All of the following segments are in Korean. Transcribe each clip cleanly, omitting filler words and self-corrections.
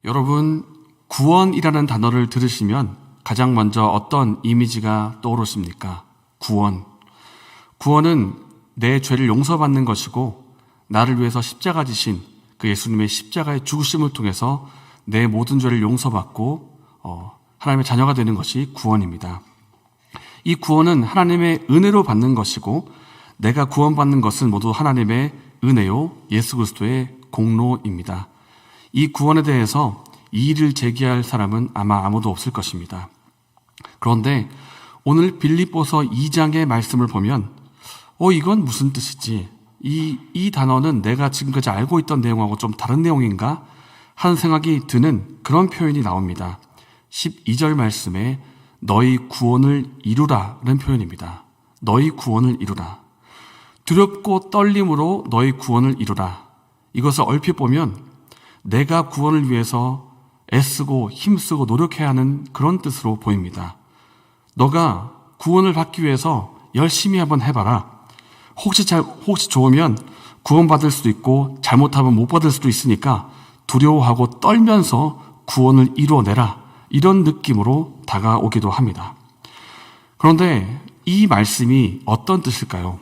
여러분, 구원이라는 단어를 들으시면 가장 먼저 어떤 이미지가 떠오르십니까? 구원. 구원은 내 죄를 용서받는 것이고 나를 위해서 십자가 지신 그 예수님의 십자가의 죽으심을 통해서 내 모든 죄를 용서받고 하나님의 자녀가 되는 것이 구원입니다. 이 구원은 하나님의 은혜로 받는 것이고 내가 구원받는 것은 모두 하나님의 은혜요 예수 그리스도의 공로입니다. 이 구원에 대해서 이의를 제기할 사람은 아마 아무도 없을 것입니다. 그런데 오늘 빌립보서 2장의 말씀을 보면 이건 무슨 뜻이지? 이 단어는 내가 지금까지 알고 있던 내용하고 좀 다른 내용인가? 하는 생각이 드는 그런 표현이 나옵니다. 12절 말씀에 너희 구원을 이루라 라는 표현입니다. 너희 구원을 이루라. 두렵고 떨림으로 너희 구원을 이루라. 이것을 얼핏 보면 내가 구원을 위해서 애쓰고 힘쓰고 노력해야 하는 그런 뜻으로 보입니다. 너가 구원을 받기 위해서 열심히 한번 해봐라. 혹시 좋으면 구원받을 수도 있고 잘못하면 못 받을 수도 있으니까 두려워하고 떨면서 구원을 이루어내라. 이런 느낌으로 다가오기도 합니다. 그런데 이 말씀이 어떤 뜻일까요?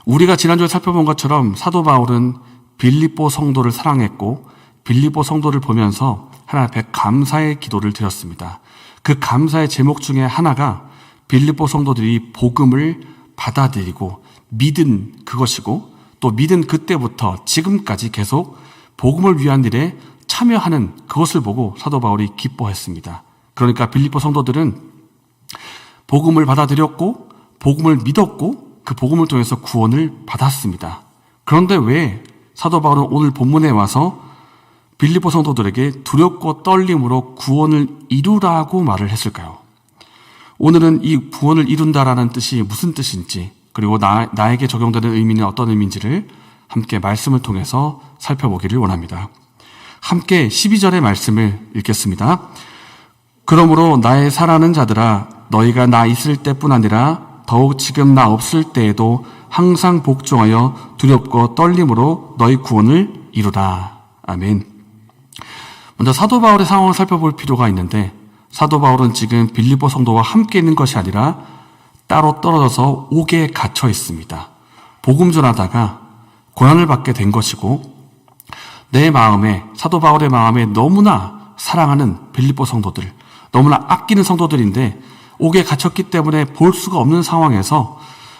우리가 지난주에 살펴본 것처럼 사도 바울은 빌립보 성도를 사랑했고 빌립보 성도를 보면서 하나님 앞에 감사의 기도를 드렸습니다. 그 감사의 제목 중에 하나가 빌립보 성도들이 복음을 받아들이고 믿은 그것이고 또 믿은 그때부터 지금까지 계속 복음을 위한 일에 참여하는 그것을 보고 사도 바울이 기뻐했습니다. 그러니까 빌립보 성도들은 복음을 받아들였고 복음을 믿었고 그 복음을 통해서 구원을 받았습니다. 그런데 왜 사도 바울은 오늘 본문에 와서 빌립보 성도들에게 두렵고 떨림으로 구원을 이루라고 말을 했을까요? 오늘은 이 구원을 이룬다라는 뜻이 무슨 뜻인지 그리고 나에게 적용되는 의미는 어떤 의미인지를 함께 말씀을 통해서 살펴보기를 원합니다. 함께 12절의 말씀을 읽겠습니다. 그러므로 나의 사랑하는 자들아 너희가 나 있을 때뿐 아니라 더욱 지금 나 없을 때에도 항상 복종하여 두렵고 떨림으로 너희 구원을 이루라. 아멘. 먼저 사도 바울의 상황을 살펴볼 필요가 있는데 사도 바울은 지금 빌립보 성도와 함께 있는 것이 아니라 따로 떨어져서 옥에 갇혀 있습니다. 복음 전하다가 고난을 받게 된 것이고 내 마음에 사도 바울의 마음에 너무나 사랑하는 빌립보 성도들 너무나 아끼는 성도들인데 옥에 갇혔기 때문에 볼 수가 없는 상황에서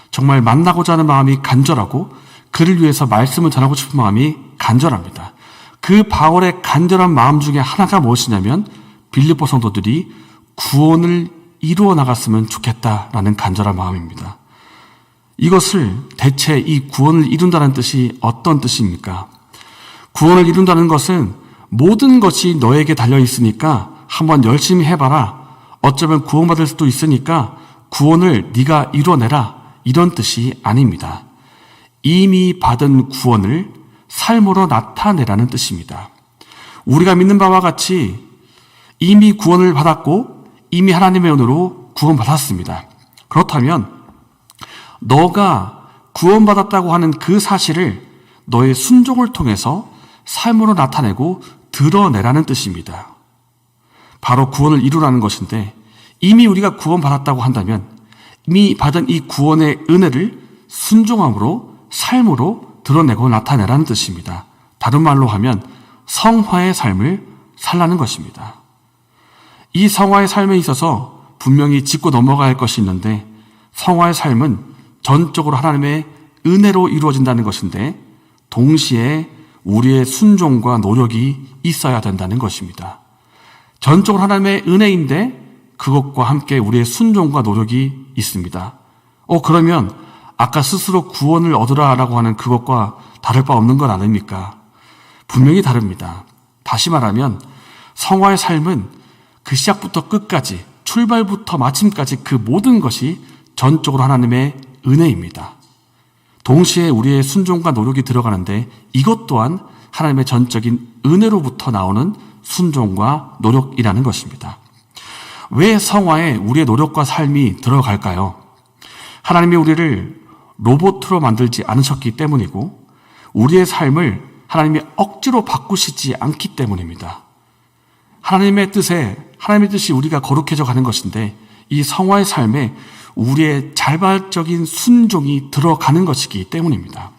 정말 만나고자 하는 마음이 간절하고 그를 위해서 말씀을 전하고 싶은 마음이 간절합니다. 그 바울의 간절한 마음 중에 하나가 무엇이냐면 빌립보 성도들이 구원을 이루어 나갔으면 좋겠다라는 간절한 마음입니다. 이것을 대체 이 구원을 이룬다는 뜻이 어떤 뜻입니까? 구원을 이룬다는 것은 모든 것이 너에게 달려있으니까 한번 열심히 해봐라. 어쩌면 구원받을 수도 있으니까 구원을 네가 이뤄내라. 이런 뜻이 아닙니다. 이미 받은 구원을 삶으로 나타내라는 뜻입니다. 우리가 믿는 바와 같이 이미 구원을 받았고 이미 하나님의 은혜로 구원받았습니다. 그렇다면 너가 구원받았다고 하는 그 사실을 너의 순종을 통해서 삶으로 나타내고 드러내라는 뜻입니다. 바로 구원을 이루라는 것인데 이미 우리가 구원받았다고 한다면 이미 받은 이 구원의 은혜를 순종함으로 삶으로 드러내고 나타내라는 뜻입니다. 다른 말로 하면 성화의 삶을 살라는 것입니다. 이 성화의 삶에 있어서 분명히 짚고 넘어가야 할 것이 있는데 성화의 삶은 전적으로 하나님의 은혜로 이루어진다는 것인데 동시에 우리의 순종과 노력이 있어야 된다는 것입니다. 전적으로 하나님의 은혜인데 그것과 함께 우리의 순종과 노력이 있습니다. 그러면 아까 스스로 구원을 얻으라라고 하는 그것과 다를 바 없는 건 아닙니까? 분명히 다릅니다. 다시 말하면 성화의 삶은 그 시작부터 끝까지 출발부터 마침까지 그 모든 것이 전적으로 하나님의 은혜입니다. 동시에 우리의 순종과 노력이 들어가는데 이것 또한 하나님의 전적인 은혜로부터 나오는 순종과 노력이라는 것입니다. 왜 성화에 우리의 노력과 삶이 들어갈까요? 하나님이 우리를 로봇으로 만들지 않으셨기 때문이고 우리의 삶을 하나님이 억지로 바꾸시지 않기 때문입니다. 하나님의 뜻이 우리가 거룩해져 가는 것인데 이 성화의 삶에 우리의 자발적인 순종이 들어가는 것이기 때문입니다.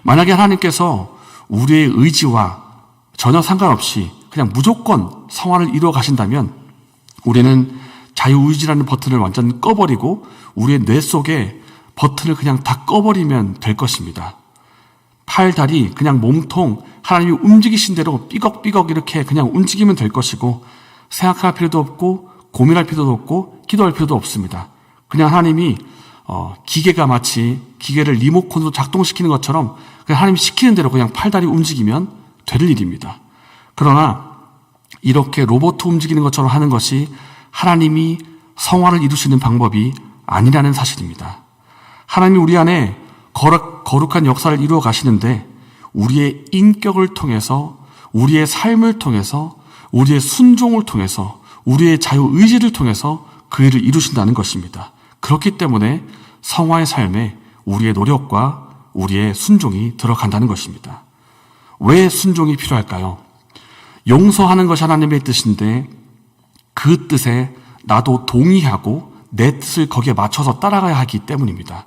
만약에 하나님께서 우리의 의지와 전혀 상관없이 그냥 무조건 성화를 이루어 가신다면 우리는 자유의지라는 버튼을 완전 꺼버리고 우리의 뇌 속에 버튼을 그냥 다 꺼버리면 될 것입니다. 팔, 다리, 그냥 몸통 하나님이 움직이신 대로 삐걱삐걱 이렇게 그냥 움직이면 될 것이고 생각할 필요도 없고 고민할 필요도 없고 기도할 필요도 없습니다. 그냥 하나님이 기계가 마치 기계를 리모컨으로 작동시키는 것처럼 그냥 하나님이 시키는 대로 그냥 팔, 다리 움직이면 될 일입니다. 그러나 이렇게 로봇 움직이는 것처럼 하는 것이 하나님이 성화를 이루시는 방법이 아니라는 사실입니다. 하나님이 우리 안에 거룩한 역사를 이루어 가시는데 우리의 인격을 통해서, 우리의 삶을 통해서, 우리의 순종을 통해서, 우리의 자유의지를 통해서 그 일을 이루신다는 것입니다. 그렇기 때문에 성화의 삶에 우리의 노력과 우리의 순종이 들어간다는 것입니다. 왜 순종이 필요할까요? 용서하는 것이 하나님의 뜻인데 그 뜻에 나도 동의하고 내 뜻을 거기에 맞춰서 따라가야 하기 때문입니다.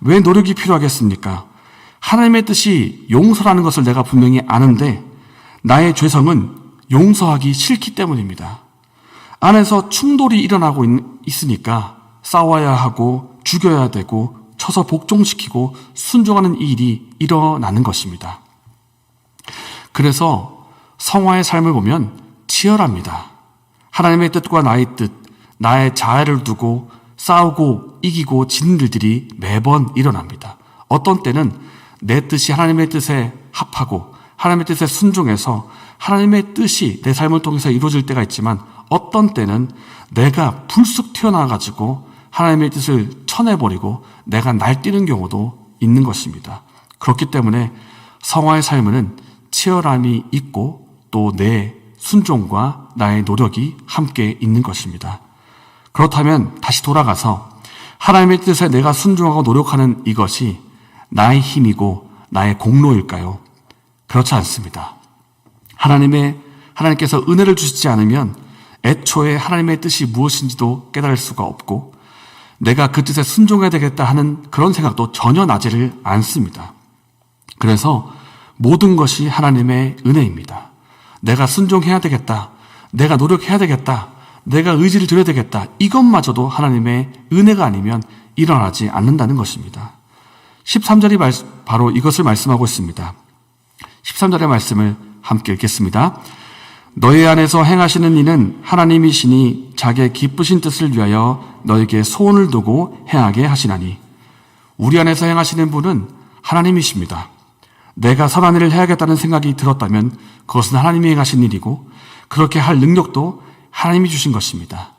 왜 노력이 필요하겠습니까? 하나님의 뜻이 용서라는 것을 내가 분명히 아는데 나의 죄성은 용서하기 싫기 때문입니다. 안에서 충돌이 일어나고 있으니까 싸워야 하고 죽여야 되고 쳐서 복종시키고 순종하는 일이 일어나는 것입니다. 그래서 성화의 삶을 보면 치열합니다. 하나님의 뜻과 나의 뜻, 나의 자아를 두고 싸우고 이기고 지는 일들이 매번 일어납니다. 어떤 때는 내 뜻이 하나님의 뜻에 합하고 하나님의 뜻에 순종해서 하나님의 뜻이 내 삶을 통해서 이루어질 때가 있지만 어떤 때는 내가 불쑥 튀어나와가지고 하나님의 뜻을 쳐내버리고 내가 날뛰는 경우도 있는 것입니다. 그렇기 때문에 성화의 삶에는 치열함이 있고 또 내 순종과 나의 노력이 함께 있는 것입니다. 그렇다면 다시 돌아가서 하나님의 뜻에 내가 순종하고 노력하는 이것이 나의 힘이고 나의 공로일까요? 그렇지 않습니다. 하나님께서 은혜를 주시지 않으면 애초에 하나님의 뜻이 무엇인지도 깨달을 수가 없고 내가 그 뜻에 순종해야 되겠다 하는 그런 생각도 전혀 나지를 않습니다. 그래서 모든 것이 하나님의 은혜입니다. 내가 순종해야 되겠다. 내가 노력해야 되겠다. 내가 의지를 들여야 되겠다. 이것마저도 하나님의 은혜가 아니면 일어나지 않는다는 것입니다. 13절이 바로 이것을 말씀하고 있습니다. 13절의 말씀을 함께 읽겠습니다. 너희 안에서 행하시는 이는 하나님이시니 자기의 기쁘신 뜻을 위하여 너에게 소원을 두고 행하게 하시나니. 우리 안에서 행하시는 분은 하나님이십니다. 내가 선한 일을 해야겠다는 생각이 들었다면 그것은 하나님이 행하신 일이고 그렇게 할 능력도 하나님이 주신 것입니다.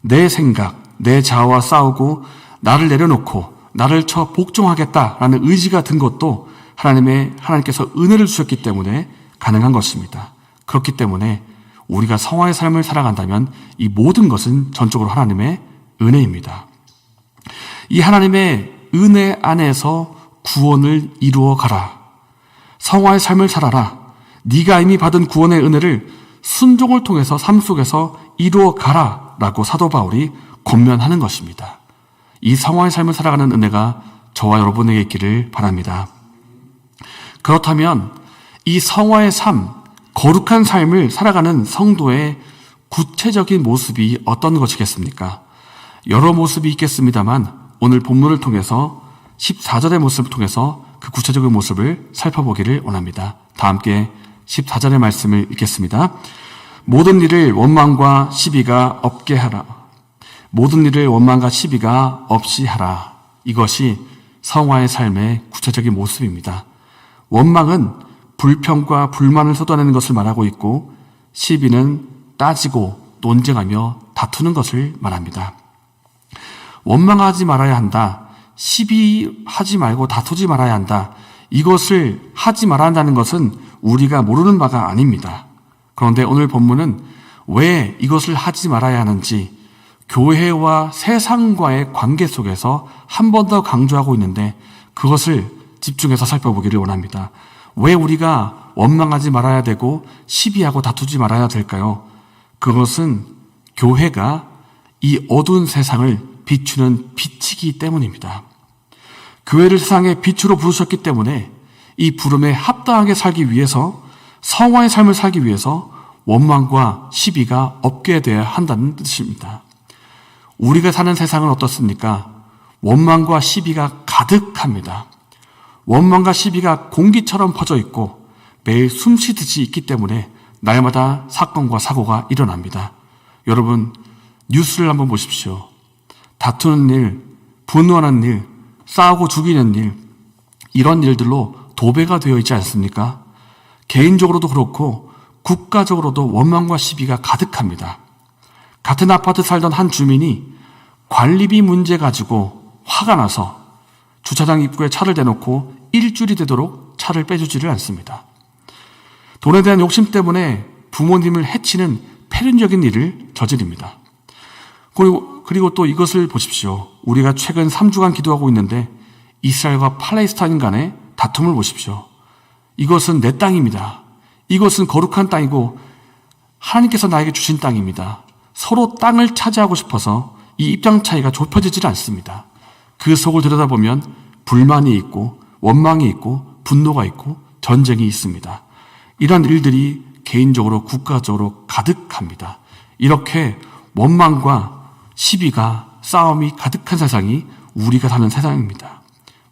내 생각, 내 자아와 싸우고 나를 내려놓고 나를 쳐 복종하겠다라는 의지가 든 것도 하나님께서 은혜를 주셨기 때문에 가능한 것입니다. 그렇기 때문에 우리가 성화의 삶을 살아간다면 이 모든 것은 전적으로 하나님의 은혜입니다. 이 하나님의 은혜 안에서 구원을 이루어 가라. 성화의 삶을 살아라. 네가 이미 받은 구원의 은혜를 순종을 통해서 삶 속에서 이루어 가라라고 사도 바울이 권면하는 것입니다. 이 성화의 삶을 살아가는 은혜가 저와 여러분에게 있기를 바랍니다. 그렇다면 이 성화의 삶, 거룩한 삶을 살아가는 성도의 구체적인 모습이 어떤 것이겠습니까? 여러 모습이 있겠습니다만 오늘 본문을 통해서 14절의 모습을 통해서 그 구체적인 모습을 살펴보기를 원합니다. 다 함께 14절의 말씀을 읽겠습니다. 모든 일을 원망과 시비가 없게 하라. 모든 일을 원망과 시비가 없이 하라. 이것이 성화의 삶의 구체적인 모습입니다. 원망은 불평과 불만을 쏟아내는 것을 말하고 있고 시비는 따지고 논쟁하며 다투는 것을 말합니다. 원망하지 말아야 한다. 시비하지 말고 다투지 말아야 한다. 이것을 하지 말아야 한다는 것은 우리가 모르는 바가 아닙니다. 그런데 오늘 본문은 왜 이것을 하지 말아야 하는지 교회와 세상과의 관계 속에서 한 번 더 강조하고 있는데 그것을 집중해서 살펴보기를 원합니다. 왜 우리가 원망하지 말아야 되고 시비하고 다투지 말아야 될까요? 그것은 교회가 이 어두운 세상을 비추는 빛이기 때문입니다. 교회를 세상의 빛으로 부르셨기 때문에 이 부름에 합당하게 살기 위해서, 성화의 삶을 살기 위해서 원망과 시비가 없게 되어야 한다는 뜻입니다. 우리가 사는 세상은 어떻습니까? 원망과 시비가 가득합니다. 원망과 시비가 공기처럼 퍼져 있고 매일 숨쉬듯이 있기 때문에 날마다 사건과 사고가 일어납니다. 여러분, 뉴스를 한번 보십시오. 다투는 일, 분노하는 일, 싸우고 죽이는 일, 이런 일들로 도배가 되어 있지 않습니까? 개인적으로도 그렇고 국가적으로도 원망과 시비가 가득합니다. 같은 아파트 살던 한 주민이 관리비 문제 가지고 화가 나서 주차장 입구에 차를 대놓고 일주일이 되도록 차를 빼주지를 않습니다. 돈에 대한 욕심 때문에 부모님을 해치는 패륜적인 일을 저지릅니다. 그리고 또 이것을 보십시오. 우리가 최근 3주간 기도하고 있는데 이스라엘과 팔레스타인 간의 다툼을 보십시오. 이것은 내 땅입니다. 이것은 거룩한 땅이고 하나님께서 나에게 주신 땅입니다. 서로 땅을 차지하고 싶어서 이 입장 차이가 좁혀지질 않습니다. 그 속을 들여다보면 불만이 있고 원망이 있고 분노가 있고 전쟁이 있습니다. 이런 일들이 개인적으로 국가적으로 가득합니다. 이렇게 원망과 시비가 싸움이 가득한 세상이 우리가 사는 세상입니다.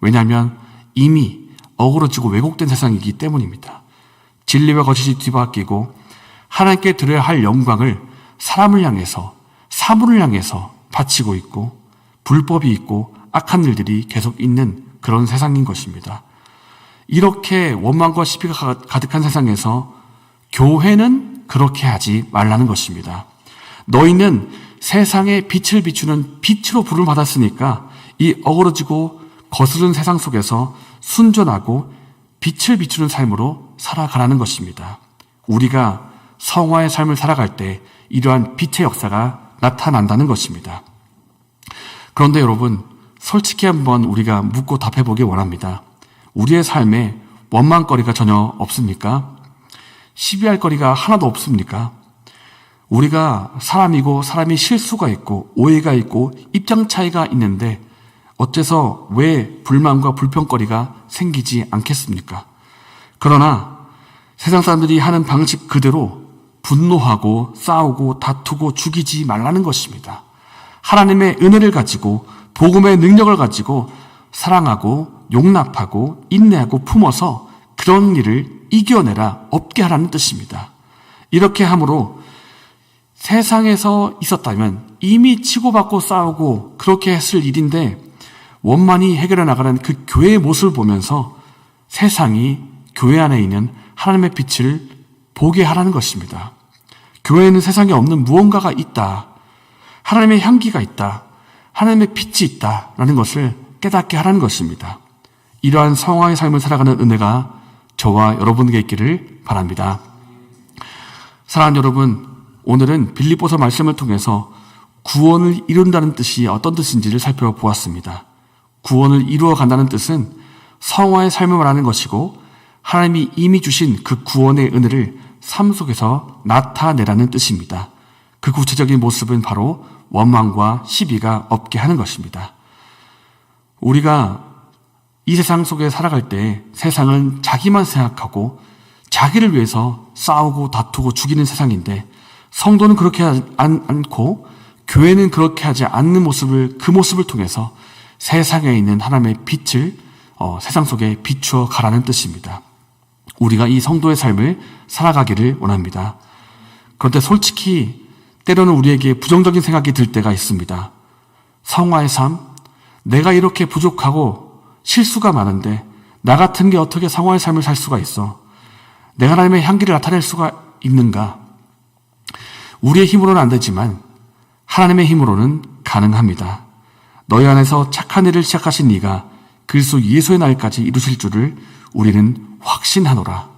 왜냐하면 이미 어그러지고 왜곡된 세상이기 때문입니다. 진리와 거짓이 뒤바뀌고 하나님께 드려야 할 영광을 사람을 향해서, 사물을 향해서 바치고 있고 불법이 있고 악한 일들이 계속 있는 그런 세상인 것입니다. 이렇게 원망과 시비가 가득한 세상에서 교회는 그렇게 하지 말라는 것입니다. 너희는 세상에 빛을 비추는 빛으로 부름을 받았으니까 이 어그러지고 거스른 세상 속에서 순전하고 빛을 비추는 삶으로 살아가라는 것입니다. 우리가 성화의 삶을 살아갈 때 이러한 빛의 역사가 나타난다는 것입니다. 그런데 여러분, 솔직히 한번 우리가 묻고 답해보기 원합니다. 우리의 삶에 원망거리가 전혀 없습니까? 시비할 거리가 하나도 없습니까? 우리가 사람이고 사람이 실수가 있고 오해가 있고 입장 차이가 있는데 어째서 왜 불만과 불평거리가 생기지 않겠습니까? 그러나 세상 사람들이 하는 방식 그대로 분노하고 싸우고 다투고 죽이지 말라는 것입니다. 하나님의 은혜를 가지고 복음의 능력을 가지고 사랑하고 용납하고 인내하고 품어서 그런 일을 이겨내라, 없게 하라는 뜻입니다. 이렇게 함으로 세상에서 있었다면 이미 치고받고 싸우고 그렇게 했을 일인데 원만히 해결해 나가는 그 교회의 모습을 보면서 세상이 교회 안에 있는 하나님의 빛을 보게 하라는 것입니다. 교회에는 세상에 없는 무언가가 있다. 하나님의 향기가 있다. 하나님의 빛이 있다라는 것을 깨닫게 하라는 것입니다. 이러한 성화의 삶을 살아가는 은혜가 저와 여러분에게 있기를 바랍니다. 사랑하는 여러분, 오늘은 빌립보서 말씀을 통해서 구원을 이룬다는 뜻이 어떤 뜻인지를 살펴보았습니다. 구원을 이루어 간다는 뜻은 성화의 삶을 말하는 것이고 하나님이 이미 주신 그 구원의 은혜를 삶 속에서 나타내라는 뜻입니다. 그 구체적인 모습은 바로 원망과 시비가 없게 하는 것입니다. 우리가 이 세상 속에 살아갈 때 세상은 자기만 생각하고 자기를 위해서 싸우고 다투고 죽이는 세상인데 성도는 그렇게 하지 않고 교회는 그렇게 하지 않는 모습을, 그 모습을 통해서 세상에 있는 하나님의 빛을 세상 속에 비추어 가라는 뜻입니다. 우리가 이 성도의 삶을 살아가기를 원합니다. 그런데 솔직히 때로는 우리에게 부정적인 생각이 들 때가 있습니다. 성화의 삶, 내가 이렇게 부족하고 실수가 많은데 나 같은 게 어떻게 성화의 삶을 살 수가 있어? 내가 하나님의 향기를 나타낼 수가 있는가? 우리의 힘으로는 안 되지만 하나님의 힘으로는 가능합니다. 너희 안에서 착한 일을 시작하신 이가 그리스도 예수의 날까지 이루실 줄을 우리는 확신하노라.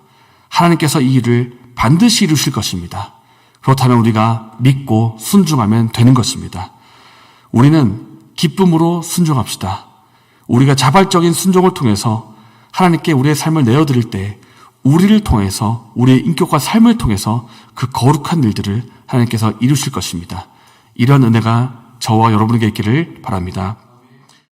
하나님께서 이 일을 반드시 이루실 것입니다. 그렇다면 우리가 믿고 순종하면 되는 것입니다. 우리는 기쁨으로 순종합시다. 우리가 자발적인 순종을 통해서 하나님께 우리의 삶을 내어드릴 때 우리를 통해서, 우리의 인격과 삶을 통해서 그 거룩한 일들을 하나님께서 이루실 것입니다. 이런 은혜가 저와 여러분에게 있기를 바랍니다.